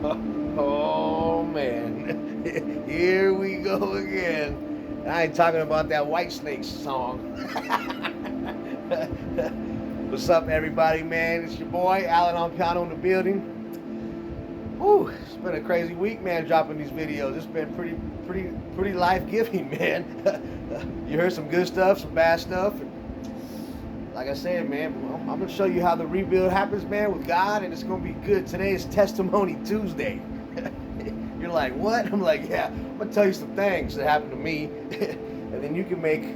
Oh man, here we go again. I ain't talking about that White Snakes song. What's up, everybody, man? It's your boy Allen+Ampiano in the building. Whew, it's been a crazy week, man. Dropping these videos. It's been pretty life-giving, man. You heard some good stuff, some bad stuff. Like I said, man, I'm gonna show you how the rebuild happens, man, with God, and it's gonna be good. Today is Testimony Tuesday. You're like, what? I'm like, yeah, I'm gonna tell you some things that happened to me, and then you can make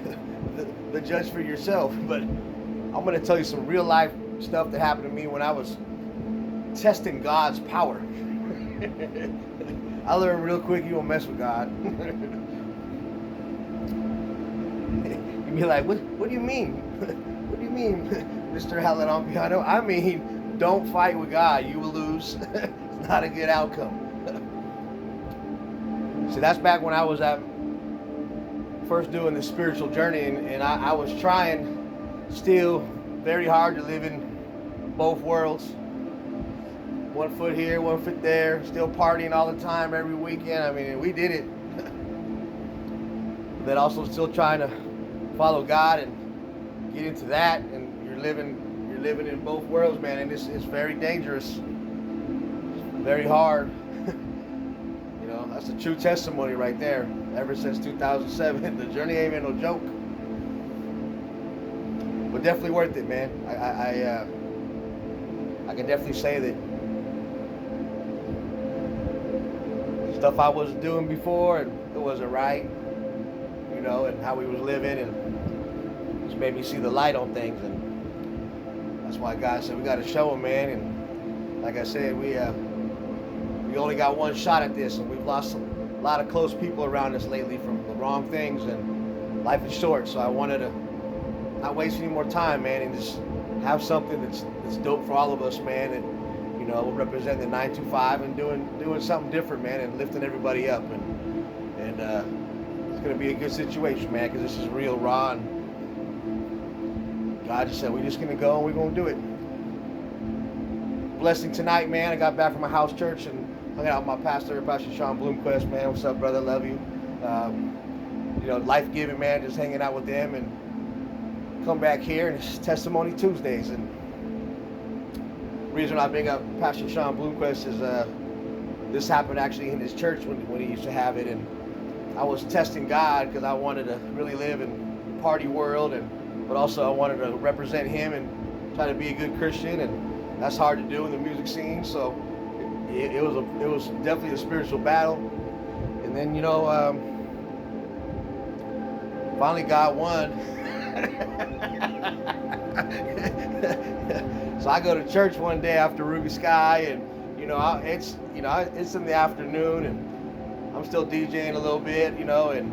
the judge for yourself. But I'm gonna tell you some real life stuff that happened to me when I was testing God's power. I learned real quick you won't mess with God. You be like, what do you mean? What do you mean, Mr. Allen+Ampiano? I mean, don't fight with God. You will lose. It's not a good outcome. See, that's back when I was first doing the spiritual journey, and I was trying still very hard to live in both worlds. One foot here, one foot there, still partying all the time every weekend. I mean, we did it. But also still trying to follow God and get into that, and you're living in both worlds, man, and it's very dangerous, very hard. You know, that's a true testimony right there. Ever since 2007, the journey ain't been no joke, but definitely worth it, man. I can definitely say that stuff I was doing before, and it wasn't right, you know, and how we was living, and just made me see the light on things, and that's why God said we got to show them, man. And like I said, we only got one shot at this, and we've lost a lot of close people around us lately from the wrong things, and life is short, so I wanted to not waste any more time, man, and just have something that's dope for all of us, man, and you know, representing the 925 and doing something different, man, and lifting everybody up, and it's gonna be a good situation, man, because this is real raw, and God just said we're just gonna go and we're gonna do it. Blessing tonight, man. I got back from my house church and hung out with my pastor, Pastor Sean Bloomquist, man. What's up, brother? Love you. You know, life-giving, man. Just hanging out with them, and come back here, and it's Testimony Tuesdays. And the reason I bring up Pastor Sean Bloomquist is this happened actually in his church when he used to have it, and I was testing God because I wanted to really live in the party world, but also I wanted to represent Him and try to be a good Christian, and that's hard to do in the music scene. So it was definitely a spiritual battle, and then you know, finally God won. So I go to church one day after Ruby Sky, and you know, it's in the afternoon, and I'm still DJing a little bit, you know, and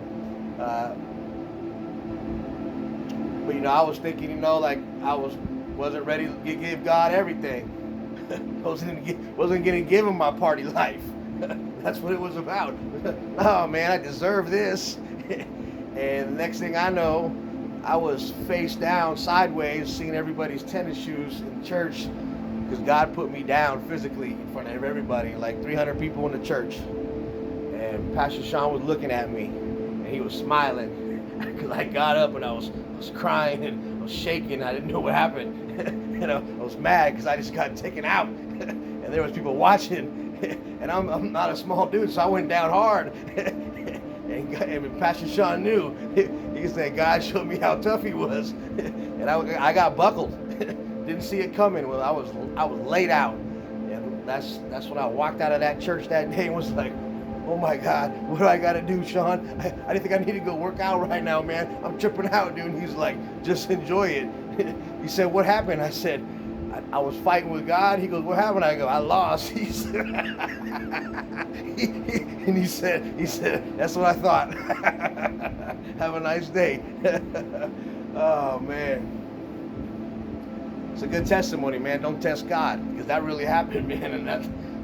but you know, I was thinking, you know, like I wasn't ready to give God everything. wasn't gonna give Him my party life. That's what it was about. Oh man, I deserve this. And the next thing I know, I was face down, sideways, seeing everybody's tennis shoes in church, because God put me down physically in front of everybody, like 300 people in the church. And Pastor Sean was looking at me, and he was smiling. Because I got up and I was crying and I was shaking. I didn't know what happened. You know, I was mad because I just got taken out, and there was people watching. And I'm not a small dude, so I went down hard. And Pastor Sean knew. He said God showed me how tough he was, and I got buckled. Didn't see it coming. Well, I was laid out, and that's when I walked out of that church that day and was like, oh my God, what do I gotta do, Sean? I didn't think I need to go work out right now, man. I'm tripping out, dude. And he's like, just enjoy it. He said, what happened? I said, I was fighting with God. He goes, what happened? I go, I lost. He said, and he said, that's what I thought. Have a nice day. Oh man. It's a good testimony, man. Don't test God, because that really happened, man, and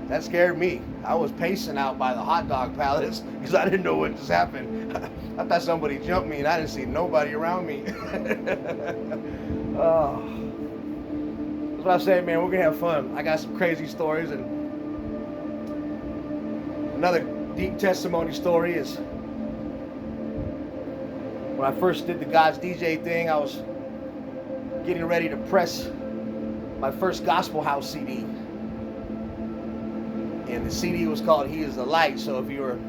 that scared me. I was pacing out by the hot dog palace because I didn't know what just happened. I thought somebody jumped me, and I didn't see nobody around me. Oh, that's what I say, man. We're gonna have fun. I got some crazy stories, and Another deep testimony story is when I first did the God's DJ thing, I was getting ready to press my first Gospel House CD. And the CD was called He Is the Light. So if you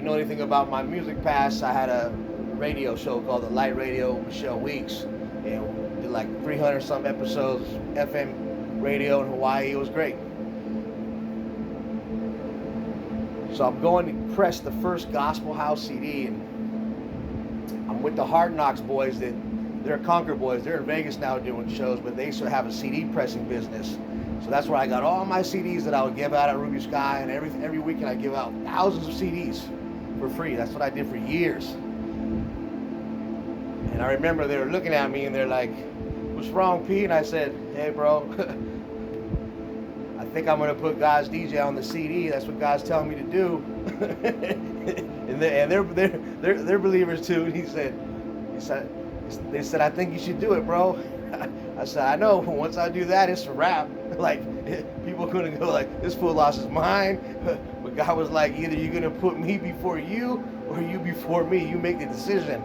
know anything about my music past, I had a radio show called The Light Radio with Michelle Weeks. And we did like 300 some episodes, FM radio in Hawaii. It was great. So I'm going to press the first Gospel House CD, and I'm with the Hard Knocks boys. They're Conquer boys. They're in Vegas now doing shows, but they used to have a CD pressing business. So that's where I got all my CDs that I would give out at Ruby Sky, and every weekend I give out thousands of CDs for free. That's what I did for years. And I remember they were looking at me and they're like, "What's wrong, P?" And I said, "Hey, bro, I think I'm gonna put God's DJ on the CD. That's what God's telling me to do." and they're believers too. And they said, "I think you should do it, bro." I said, "I know. Once I do that, it's a wrap." Like, people couldn't go like, "This fool lost his mind." But God was like, "Either you're gonna put me before you, or you before me. You make the decision."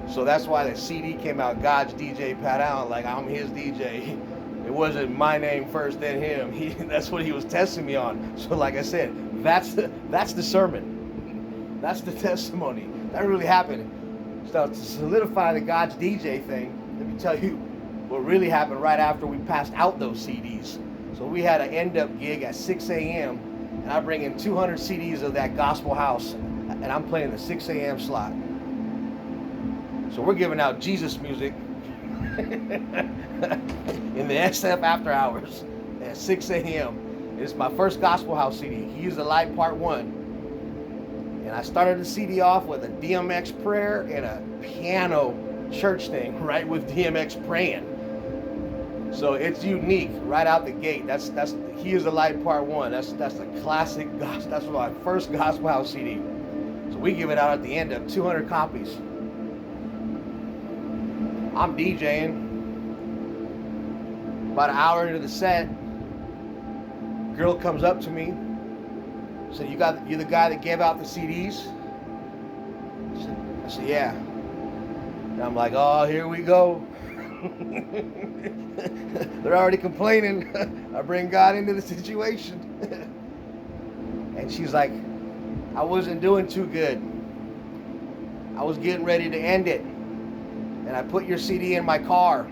So that's why the CD came out, God's DJ Pat Allen. Like, I'm his DJ. It wasn't my name first, then him. That's what he was testing me on. So like I said, that's the sermon. That's the testimony. That really happened. So to solidify the God's DJ thing, let me tell you what really happened right after we passed out those CDs. So we had an end-up gig at 6 a.m. and I bring in 200 CDs of that Gospel House, and I'm playing the 6 a.m. slot. So we're giving out Jesus music in the SF after hours at 6 a.m. It's my first Gospel House CD. He Is the Light Part 1. And I started the CD off with a DMX prayer and a piano church thing, right, with DMX praying. So it's unique right out the gate. That's He Is the Light Part 1. That's the classic gospel. That's my first Gospel House CD. So we give it out at the end of 200 copies. I'm DJing. About an hour into the set, girl comes up to me. Said, "You the guy that gave out the CDs?" I said, "Yeah." And I'm like, "Oh, here we go." They're already complaining. I bring God into the situation. And she's like, "I wasn't doing too good. I was getting ready to end it. And I put your CD in my car."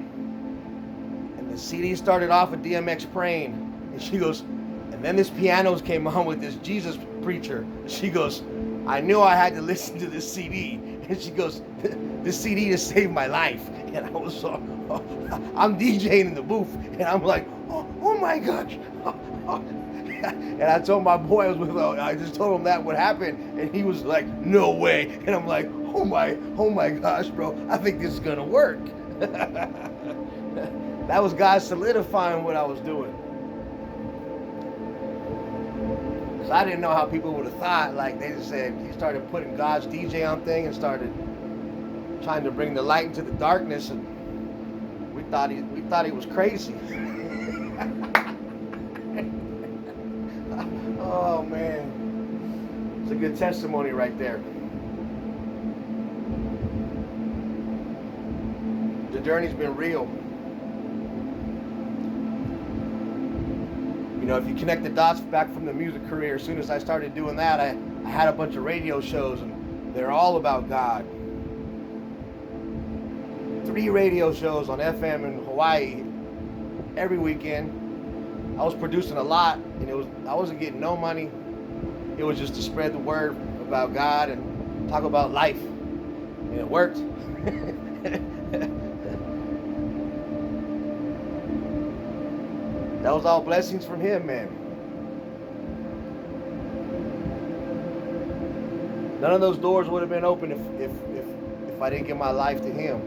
And the CD started off with DMX praying. And she goes, "And then this pianos came on with this Jesus preacher." She goes, "I knew I had to listen to this CD." And she goes, "This CD just saved my life." And I was so, I'm DJing in the booth, and I'm like, oh my gosh. And I told my boy I was with, I just told him that what happened, and he was like, "No way." And I'm like, oh my gosh, bro, I think this is gonna work. That was God solidifying what I was doing. So I didn't know how people would have thought. Like, they just said he started putting God's DJ on thing and started trying to bring the light into the darkness, and we thought he was crazy. Oh man, it's a good testimony right there. The journey's been real. You know, if you connect the dots back from the music career, as soon as I started doing that, I had a bunch of radio shows, and they're all about God. 3 radio shows on FM in Hawaii every weekend. I was producing a lot, and I wasn't getting no money. It was just to spread the word about God and talk about life, and it worked. That was all blessings from him, man. None of those doors would have been open if I didn't give my life to him.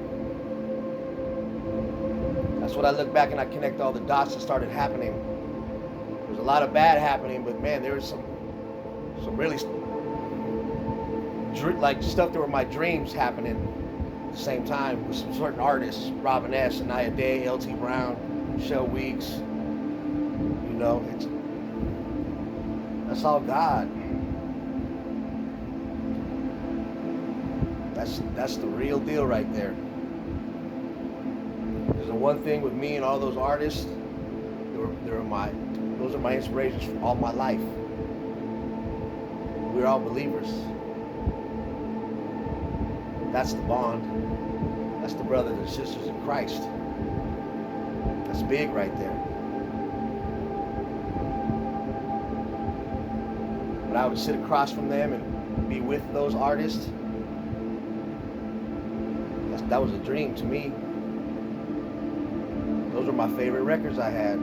That's what I look back and I connect all the dots that started happening. There's a lot of bad happening, but man, there was some really like stuff that were my dreams happening at the same time with some certain artists, Robin S., Anaya Day, LT Brown, Michelle Weeks. You know, that's all God. That's the real deal right there. There's the one thing with me and all those artists. Those are my inspirations for all my life. We're all believers. That's the bond. That's the brothers and sisters in Christ. That's big right there. But I would sit across from them and be with those artists. That was a dream to me. Those were my favorite records I had.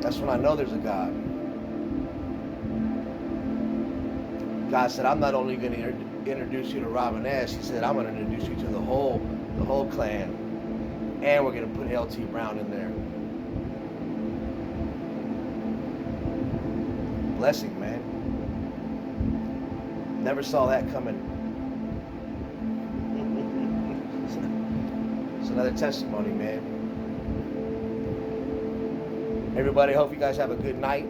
That's when I know there's a God. God said, I'm not only going to introduce you to Robin S. He said, I'm going to introduce you to the whole clan. And we're going to put L.T. Brown in there. Blessing, man. Never saw that coming. It's another testimony, man. Everybody, hope you guys have a good night.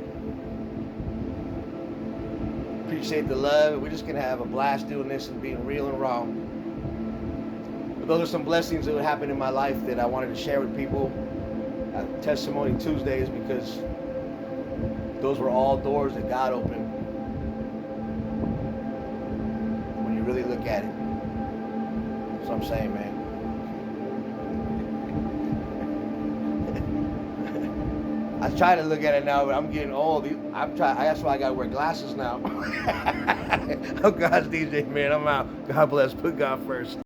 Appreciate the love. We're just going to have a blast doing this and being real and raw. But those are some blessings that would happen in my life that I wanted to share with people. Testimony Tuesdays, because those were all doors that God opened. When you really look at it. That's what I'm saying, man. I try to look at it now, but I'm getting old. That's why I gotta wear glasses now. I'm God's DJ, man. I'm out. God bless. Put God first.